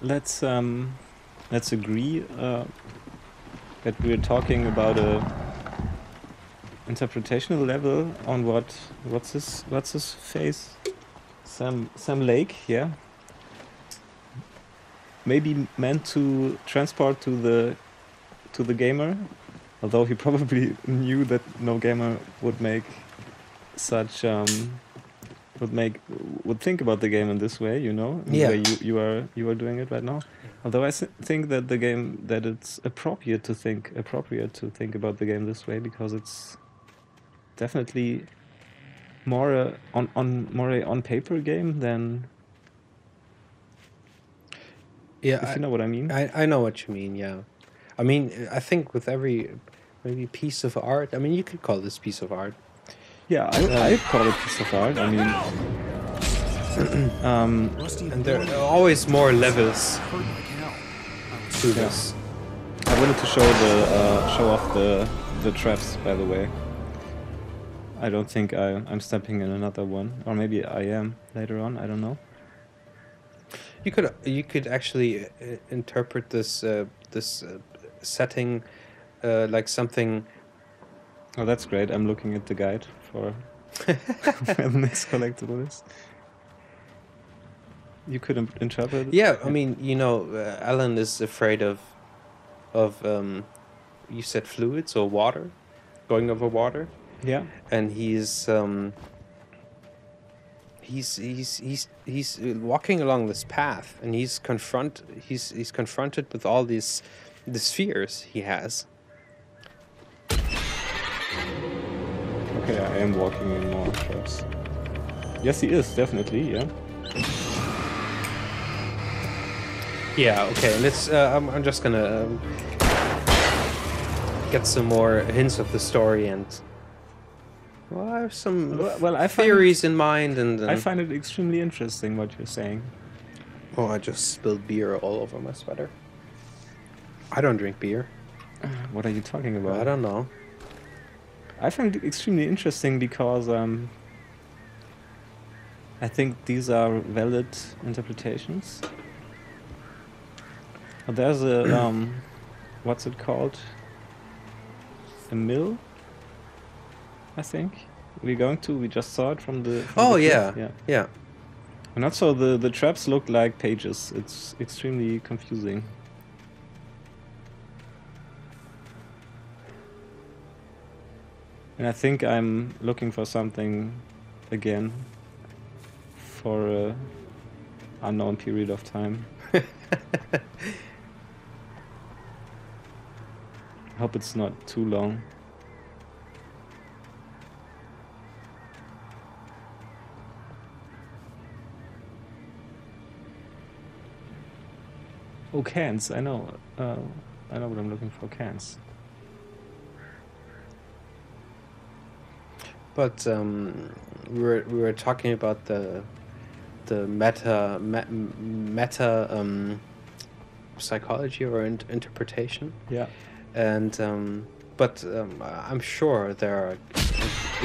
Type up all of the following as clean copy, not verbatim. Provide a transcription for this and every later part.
let's agree that we're talking about a interpretational level on what's his face? Sam Lake, yeah. Maybe meant to transport to the gamer, although he probably knew that no gamer would make such would think about the game in this way, in the way you are doing it right now. Although I think that it's appropriate to think about the game this way, because it's definitely more on paper game than, if you know what I mean. I know what you mean. Yeah, I mean, I think with every maybe piece of art. I mean, you could call this piece of art. Yeah, I call it piece of art. I mean, and there are always more levels to this. I wanted to show off the traps, by the way. I don't think I'm stepping in another one, or maybe I am later on. I don't know. You could actually interpret this setting like something. Oh, that's great. I'm looking at the guide for where the next collectible is. You could interpret it? Yeah, I mean, Alan is afraid of you said fluids or water, going over water. Yeah. And he's walking along this path, and he's confronted with all the fears he has. Okay, I am walking in more traps. Yes, he is, definitely, yeah. Yeah, okay, let's, I'm just gonna get some more hints of the story, and well, I have some theories in mind, and I find it extremely interesting what you're saying. Oh, I just spilled beer all over my sweater. I don't drink beer. What are you talking about? I don't know. I find it extremely interesting because I think these are valid interpretations. There's a what's it called? A mill, I think. We just saw it from the yeah. And also the traps look like pages. It's extremely confusing. And I think I'm looking for something again for an unknown period of time. I hope it's not too long. Oh, cans! I know what I'm looking for. Cans. But we were talking about the meta psychology or interpretation. Yeah. And but I'm sure there are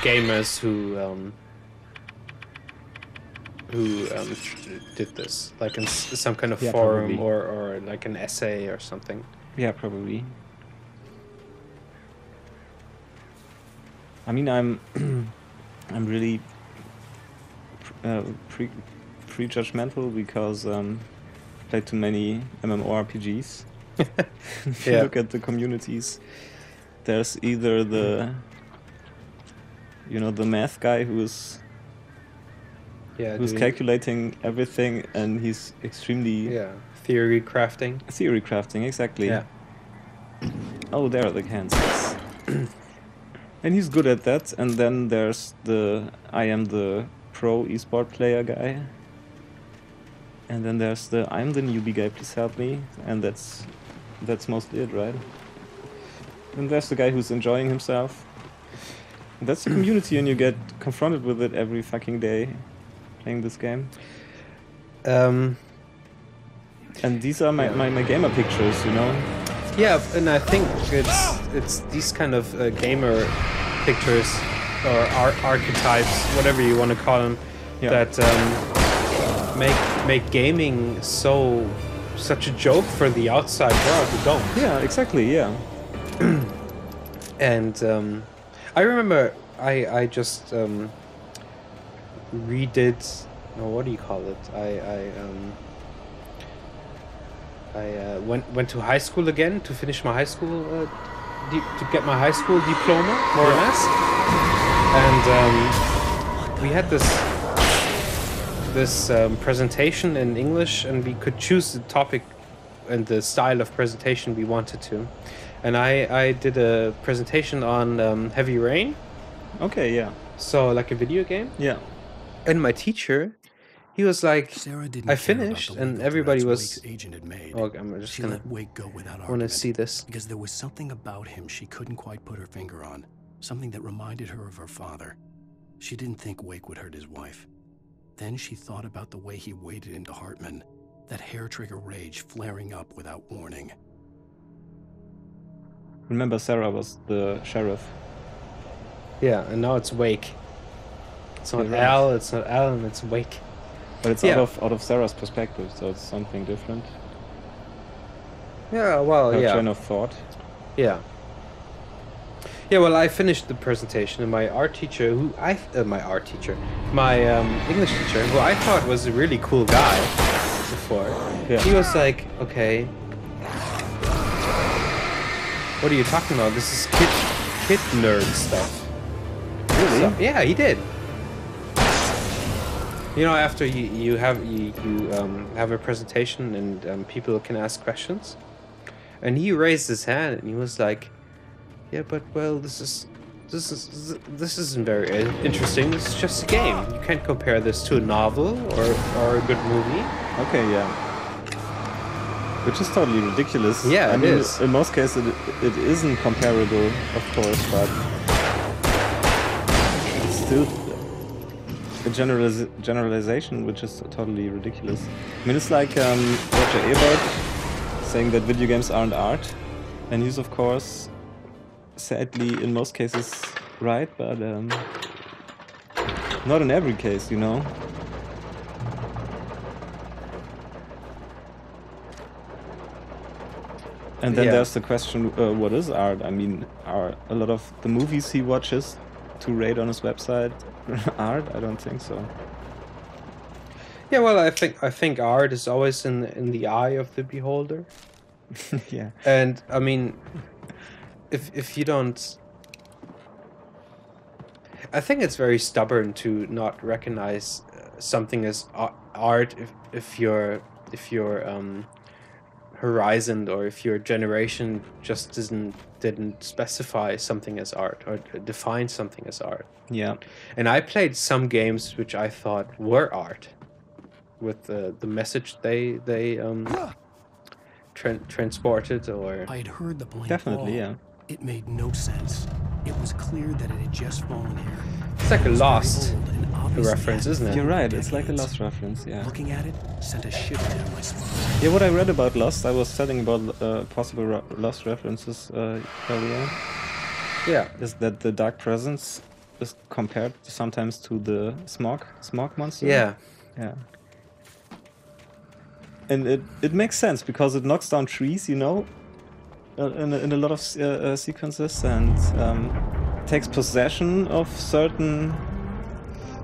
gamers who did this, like in some kind of forum, or like an essay or something. Yeah, probably. I mean, I'm really prejudgmental because I played too many MMORPGs. If you look at the communities, there's either the math guy who's calculating everything, and he's extremely theory crafting. Theory crafting, exactly. Yeah. Oh, there are the cans. And he's good at that. And then there's I am the pro esport player guy. And then there's I'm the newbie guy, please help me. And that's mostly it, right? And there's the guy who's enjoying himself. And that's the community, and you get confronted with it every fucking day playing this game. And these are my gamer pictures, Yeah, and I think it's these kind of gamer pictures or archetypes, whatever you want to call them, that make gaming so such a joke for the outside world who don't. Yeah, exactly. Yeah. And I remember I just redid. No, what do you call it? I went to high school again to finish my high school to get my high school diploma, more or less. And we had this presentation in English, and we could choose the topic and the style of presentation we wanted to. And I did a presentation on Heavy Rain. Okay. Yeah. So like a video game. Yeah. And my teacher, he was like, I finished, and everybody was. Oh, I'm just gonna want to see this. Because there was something about him she couldn't quite put her finger on, something that reminded her of her father. She didn't think Wake would hurt his wife. Then she thought about the way he waded into Hartman, that hair-trigger rage flaring up without warning. Remember, Sarah was the sheriff. Yeah, and now it's Wake. It's not Right. Al, it's not Alan, it's Wake. But it's Yeah. out of Sarah's perspective, so it's something different. Yeah, well, Her yeah. train of thought. Yeah. Yeah, well, I finished the presentation, and my art teacher, my English teacher, who I thought was a really cool guy before, Yeah. he was like, okay, what are you talking about? This is kid nerd stuff. Really? So, yeah, he did. You know, after you have a presentation and people can ask questions, and he raised his hand and he was like, "Yeah, but well, this isn't very interesting. This is just a game. You can't compare this to a novel or a good movie." Okay, yeah. Which is totally ridiculous. Yeah, I it mean, is. In most cases, it isn't comparable, of course, but it's still a generalization, which is totally ridiculous. I mean, it's like Roger Ebert saying that video games aren't art, and he's, of course, sadly, in most cases, right, but not in every case, you know. And then Yeah. there's the question, what is art? I mean, are a lot of the movies he watches to rate on his website art? I don't think so. Yeah, well, I think art is always in the eye of the beholder. Yeah. And I mean, if you don't, I think it's very stubborn to not recognize something as art if your horizon or if your generation just didn't specify something as art or define something as art. Yeah. And I played some games which I thought were art, with the message they transported, or I had heard the blame Definitely, fall. yeah. It made no sense. It was clear that it had just fallen here. it's like a It was very Lost old and obviously reference, hadn't isn't it? been You're right, for it's like a decades. Lost reference, yeah. Looking at it sent a shiver down my spine. Yeah, what I read about Lost, I was studying about possible Lost references earlier, Yeah. is that the Dark Presence is compared sometimes to the smog monster. Yeah. Yeah. And it makes sense because it knocks down trees, you know, in a lot of sequences, and takes possession of certain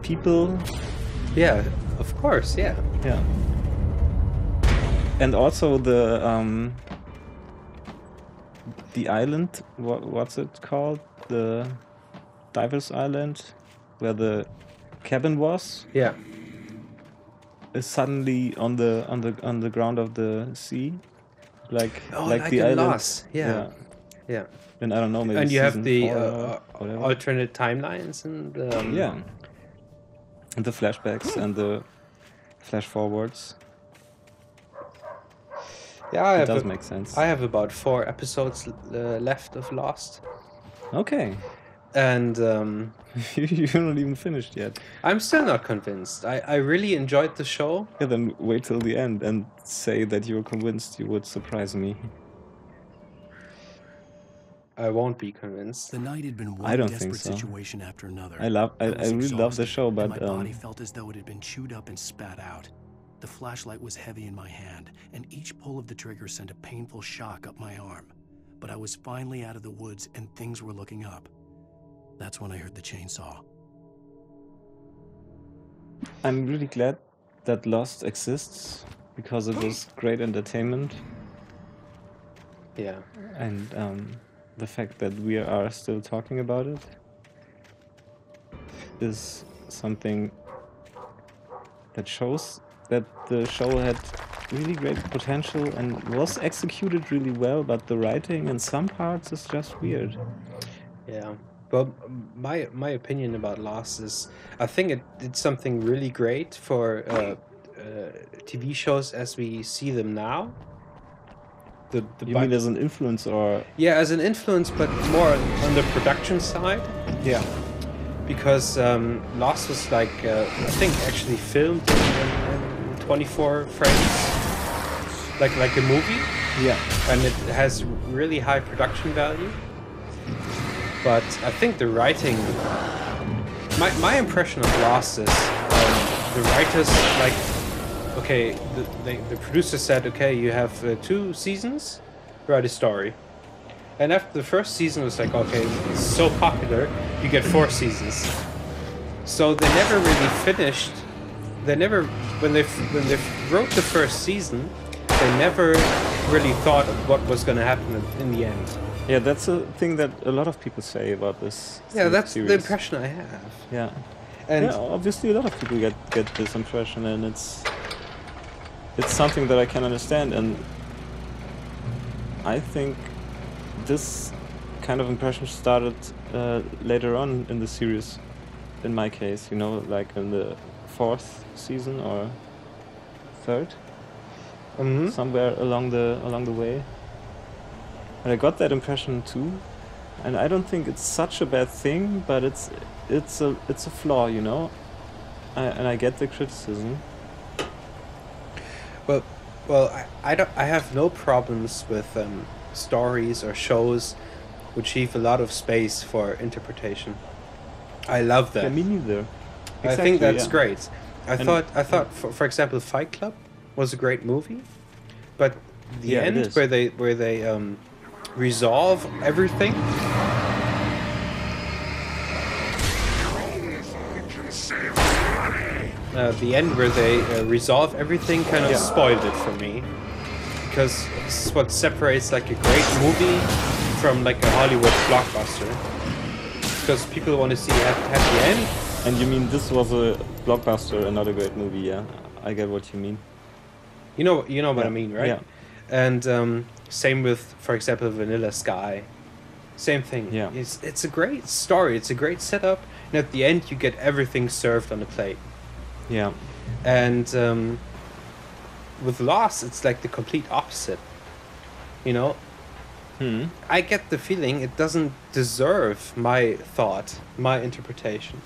people. Yeah, of course, yeah. Yeah. And also the island, what's it called? The Divers Island, where the cabin was, Yeah. is suddenly on the ground of the sea, like Like the in island. Lost, yeah. Yeah. And I don't know, maybe. And you have season the 4 or whatever. alternate timelines and Yeah. And the flashbacks and the flash forwards. Yeah, It does make sense. I have about 4 episodes left of Lost, Okay. and You're not even finished yet. I'm still not convinced. I really enjoyed the show. Yeah, then wait till the end and say that you're convinced. You would surprise me. I won't be convinced. The night had been I one don't think desperate so. situation after another. I was really love the exhausted, show, and but my body felt as though it had been chewed up and spat out. The flashlight was heavy in my hand, and each pull of the trigger sent a painful shock up my arm. But I was finally out of the woods, and things were looking up. That's when I heard the chainsaw. I'm really glad that Lost exists, because it was great entertainment. Yeah. And the fact that we are still talking about it is something that shows that the show had really great potential and was executed really well, but the writing in some parts is just weird. Yeah. Well, my opinion about Lost is, I think it did something really great for TV shows as we see them now. You mean as an influence, or? Yeah, as an influence, but more on the production side. Yeah. Because Lost was like, I think actually filmed in 24 frames, like a movie. Yeah. And it has really high production value. But I think the writing, my impression of Lost is the writers, like, okay, the producer said, okay, you have 2 seasons, write a story. And after the first season was like, okay, it's so popular, you get 4 seasons. So they never really finished. They never, when they wrote the first season, they never really thought of what was going to happen in the end. Yeah, that's a thing that a lot of people say about this. Yeah, that's series. the impression I have. Yeah. And yeah, obviously a lot of people get this impression, and it's something that I can understand, and I think this kind of impression started later on in the series, in my case, you know, like in the 4th season or 3rd, somewhere along the way. And I got that impression too, and I don't think it's such a bad thing, but it's a flaw, you know. And I get the criticism. Well, I have no problems with stories or shows which leave a lot of space for interpretation. I love that. Yeah, me neither. I Exactly, think that's yeah. great. I thought for example, Fight Club was a great movie, but the Yeah, it end is. where they resolve everything. The end where they resolve everything kind of Yeah. spoiled it for me, because this is what separates like a great movie from like a Hollywood blockbuster. Because people want to see a happy end. And you mean this was a blockbuster and not a great movie? Yeah, I get what you mean. You know what Yeah. I mean, right? Yeah. And same with, for example, Vanilla Sky. Same thing. Yeah. It's a great story. It's a great setup, and at the end you get everything served on a plate. Yeah. And with Lost, it's like the complete opposite. You know, I get the feeling it doesn't deserve my thought, my interpretation,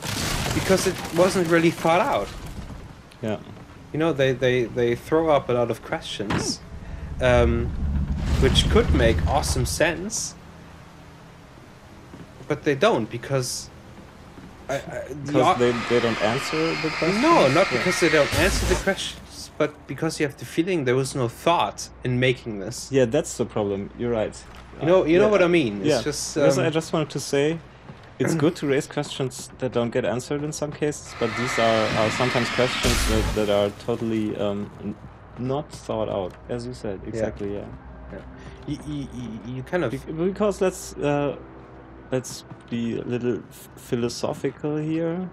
because it wasn't really thought out. Yeah. You know, they throw up a lot of questions, which could make awesome sense, but they don't, because Because they don't answer the question? No, not because they don't answer the questions, but because you have the feeling there was no thought in making this. Yeah, that's the problem. You're right. You know Yeah. what I mean? It's Yeah. just Because I just wanted to say, it's good to raise questions that don't get answered in some cases, but these are sometimes questions that are totally not thought out, as you said. Exactly. Yeah. you kind of Because let's be a little philosophical here.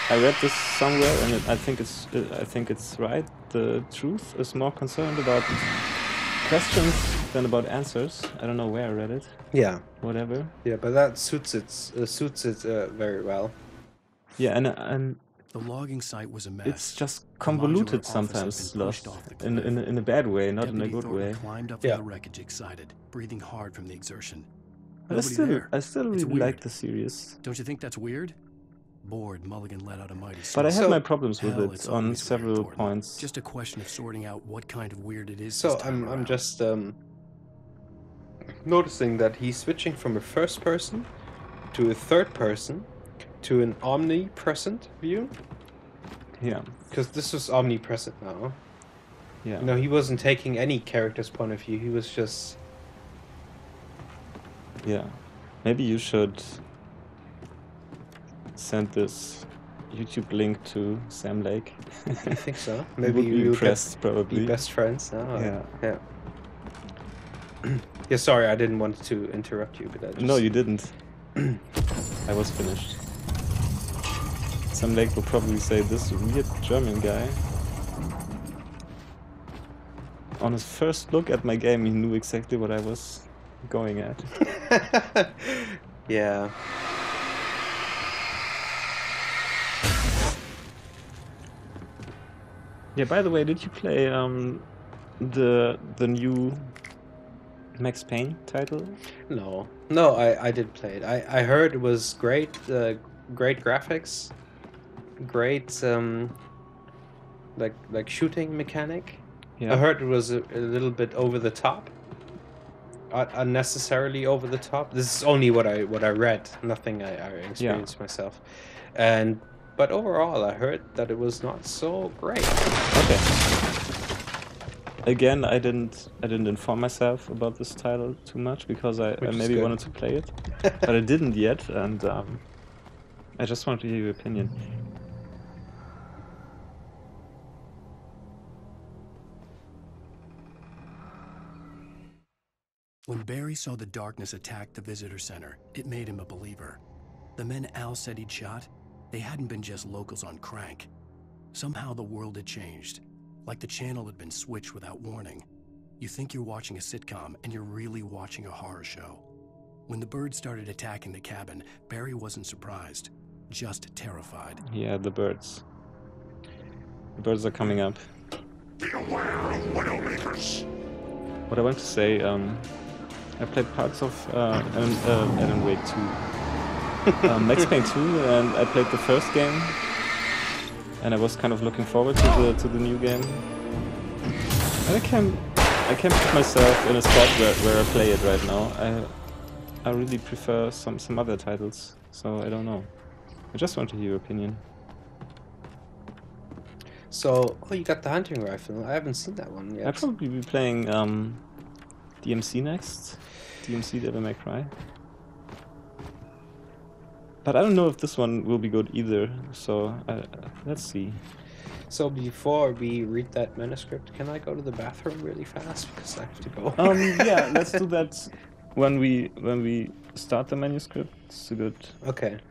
I read this somewhere, and I think it's right. The truth is more concerned about questions than about answers. I don't know where I read it. yeah, Whatever. but that suits it very well. Yeah, and The logging site was a mess. it's just The convoluted modular office had sometimes, been pushed Lost. off the In cliff. a bad way, not in a Deputy good Thornton way. climbed up Yeah. from the wreckage, excited, breathing hard from the exertion. But Nobody I there. still It's really like weird. the series. Don't you think that's weird? Bored, Mulligan let out a mighty But I snort. had So- my problems with Hell, it it's on always several weird, Thornton. points. Just a question of sorting out what kind of weird it is. So this time I'm around. just noticing that he's switching from a first person to a third person to an omnipresent view. Yeah. Because this was omnipresent now. Yeah. You know, he wasn't taking any character's point of view. He was just... Yeah. Maybe you should send this YouTube link to Sam Lake. I think so. He Maybe would be we'll impressed, be probably. best friends. Oh, Yeah. Yeah. Yeah, sorry, I didn't want to interrupt you, but I just... No, you didn't. I was finished. Sam Lake will probably say, this weird German guy. On his first look at my game, he knew exactly what I was going at. Yeah. Yeah, by the way, did you play the new Max Payne title? No, I did play it. I heard it was great, great graphics, great like shooting mechanic. Yeah. I heard it was a little bit over the top, unnecessarily over the top. This is only what I read, nothing I experienced myself, but overall I heard that it was not so great. Okay. Again, I didn't inform myself about this title too much because I maybe wanted to play it, but I didn't yet, and I just wanted to hear your opinion. When Barry saw the darkness attack the visitor center, it made him a believer. The men Al said he'd shot, they hadn't been just locals on crank. Somehow the world had changed, like the channel had been switched without warning. You think you're watching a sitcom, and you're really watching a horror show. When the birds started attacking the cabin, Barry wasn't surprised, just terrified. Yeah, the birds. The birds are coming up. Be aware of Widowmakers. What I want to say, I played parts of Alan Wake 2. Max Payne 2, and I played the first game, and I was kind of looking forward to the new game. And I can't put myself in a spot where I play it right now. I really prefer some other titles, so I don't know. I just want to hear your opinion. So, you got the hunting rifle. I haven't seen that one yet. I'll probably be playing DMC next. DMC Devil May Cry. But I don't know if this one will be good either, so let's see. So before we read that manuscript, can I go to the bathroom really fast because I have to go? Yeah, let's do that when we start the manuscript. It's a good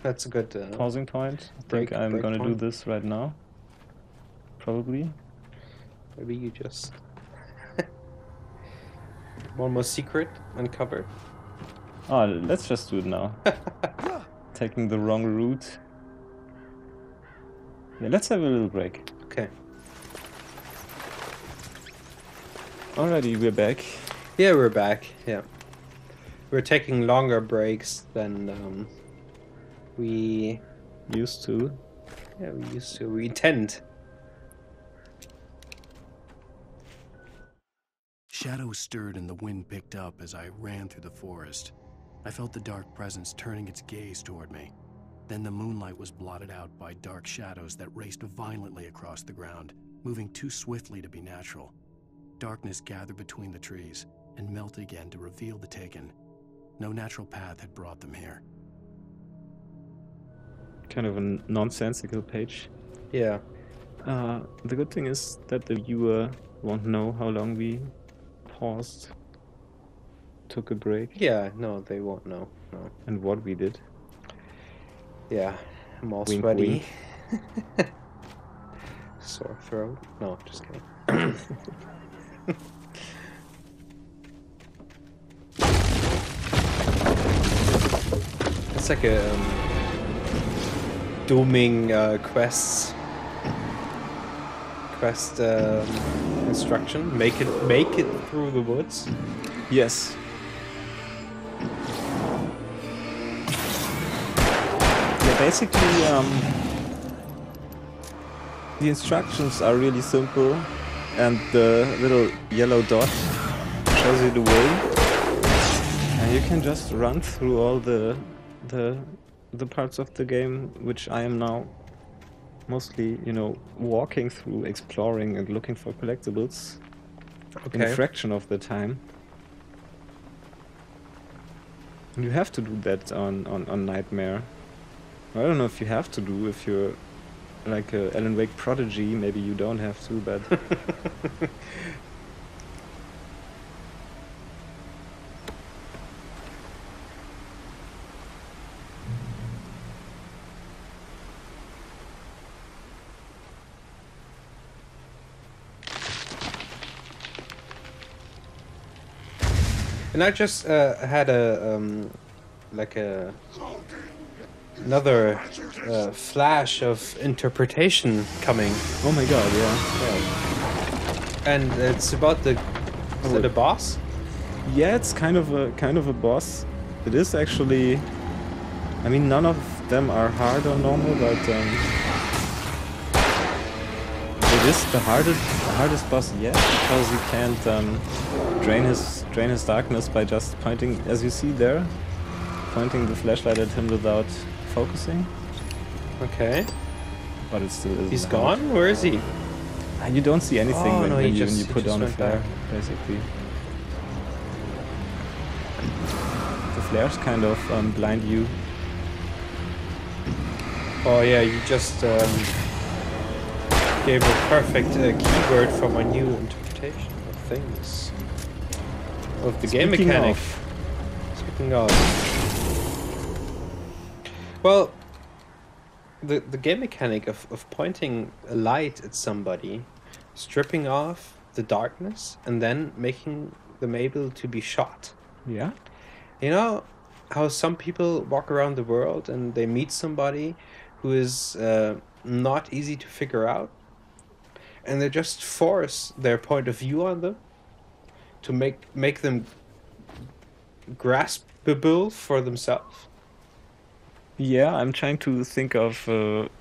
that's a good pausing point. I think I'm gonna do this right now. Probably. Maybe you just one more secret uncovered. Oh, let's just do it now. Taking the wrong route. Yeah, let's have a little break. Okay. Alrighty, we're back. Yeah, we're back. Yeah. We're taking longer breaks than we used to. Yeah, we used to. We intend. Shadows stirred and the wind picked up as I ran through the forest. I felt the dark presence turning its gaze toward me. Then the moonlight was blotted out by dark shadows that raced violently across the ground, moving too swiftly to be natural. Darkness gathered between the trees and melted again to reveal the Taken. No natural path had brought them here. Kind of a nonsensical page. Yeah. The good thing is that the viewer won't know how long we paused, took a break. Yeah, no, they won't know. No. And what we did. Yeah, I'm all wink, sweaty. Wink. Sore throat. No, just kidding. It's like a dooming quest instruction. Make it through the woods. Yes. Yeah, basically, the instructions are really simple, and the little yellow dot shows you the way, and you can just run through all the parts of the game which I am now mostly, you know, walking through, exploring, and looking for collectibles in a Okay. fraction of the time. And you have to do that on Nightmare. I don't know if you have to do, if you're like a Alan Wake prodigy, maybe you don't have to, but And I just had a like another flash of interpretation coming, oh my god, yeah. and it's about the is it a boss? Yeah, it's kind of a boss. It is actually. I mean, none of them are hard or normal, but it is the hardest boss yet, because you can't drain his darkness by just pointing, as you see there, pointing the flashlight at him without focusing. Okay. But it still isn't. He's hard. gone? Where is he? You don't see anything Oh, when, no, when he you just put down a went flare, back. basically. The flares kind of blind you. Oh yeah, you just gave a perfect keyword for my new interpretation of things. Of the game Speaking mechanic. of- Speaking of. Well, the game mechanic of pointing a light at somebody, stripping off the darkness, and then making them able to be shot. Yeah? You know how some people walk around the world and they meet somebody who is not easy to figure out, and they just force their point of view on them to make them graspable for themselves. Yeah, I'm trying to think of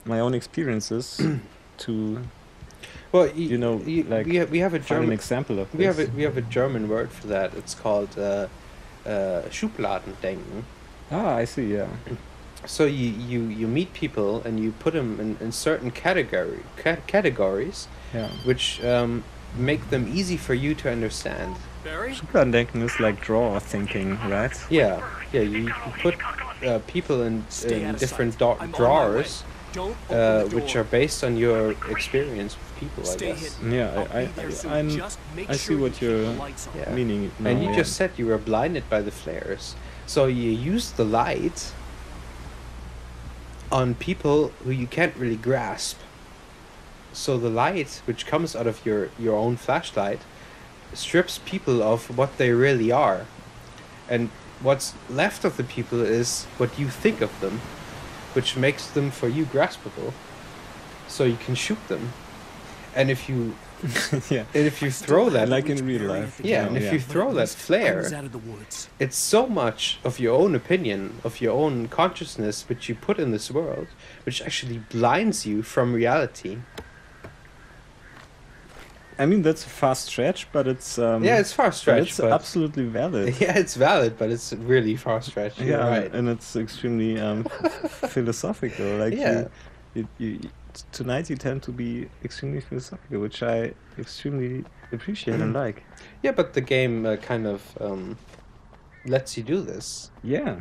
my own experiences to Well, You know, like, we have a find an German example of this. we have a German word for that. It's called Schubladendenken. Ah, I see, yeah. So you meet people and you put them in certain categories, Yeah. which make them easy for you to understand. Schubladendenken is like drawer thinking, right? Yeah, you put people in different drawers, which are based on your experience with people, I guess. Yeah, I see what you're Yeah. meaning now, And you yeah. just said you were blinded by the flares, so you use the light on people who you can't really grasp. So the light, which comes out of your own flashlight, strips people of what they really are, and what's left of the people is what you think of them, which makes them for you graspable, so you can shoot them. And if you Yeah. throw that, Like in real life. yeah, you and know, if you throw that flare, out of the woods. it's so much of your own opinion, of your own consciousness, which you put in this world, which actually blinds you from reality. I mean, that's a fast stretch, but it's Yeah, it's far but stretch, it's but absolutely valid. yeah, it's valid, but it's really far stretch. You're Yeah, right. and it's extremely philosophical. Like Yeah. you tonight you tend to be extremely philosophical, which I extremely appreciate and like. Yeah, but the game kind of lets you do this. Yeah,